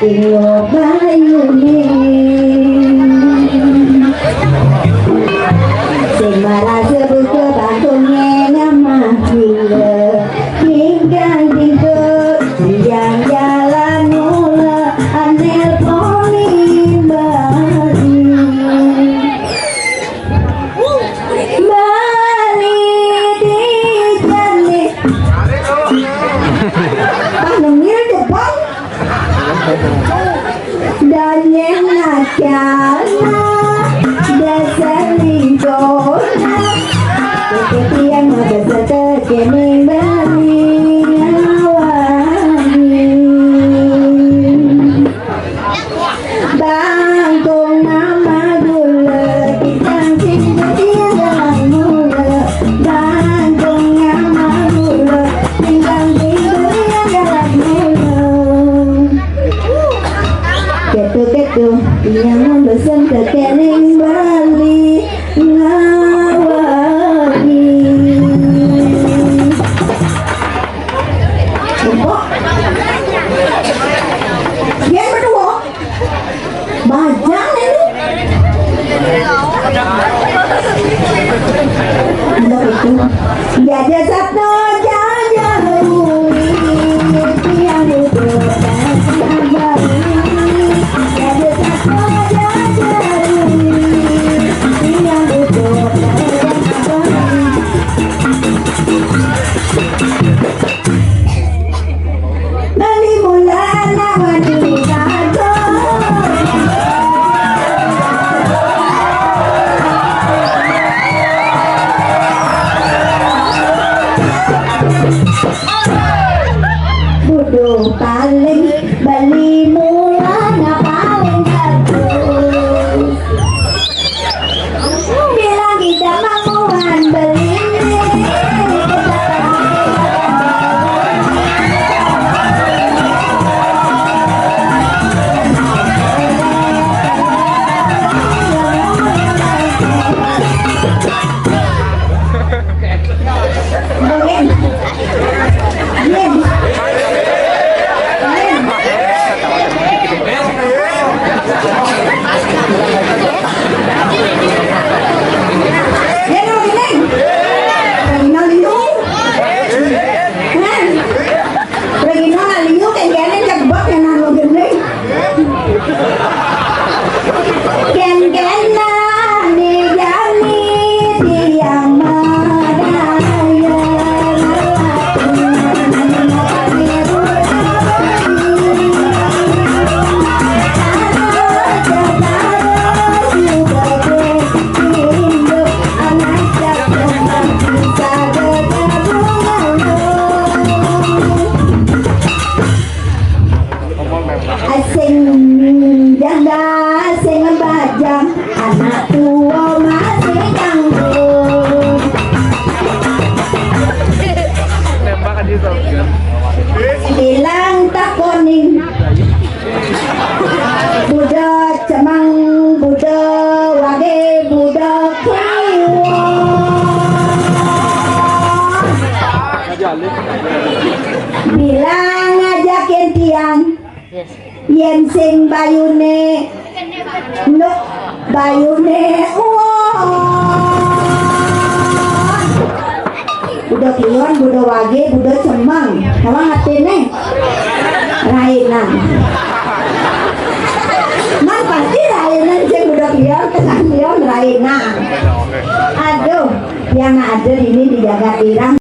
Iyo bayune sing malah sebut kebantunya ngamah gila hingga tiga yang jalan mula anel poni bali bali di jane panungil depan dan yang nakana dasar lingkona seperti yang ada setekening bali awani bangkong nama gula pisang cinta dia jalan mula bangkong nama gula pisang cinta dia jalan mula ketu yang membesan kekening bali ngawani yang berdua bajang ini ada satu jajan yang itu bodoh paling bali mula na paling bagus bilang kita mamuhan beli anak tua masih tangguh bilang tak kuning budak cemang budak wage budak kiwa bilang ngajakin tiang yen sing bayune no bayune budak kiwan budak wage budak cemang sama hatine rainan man pasti rainan sing budak kiwan tengah kiwan rainan aduh yang ada ini dijaga tirang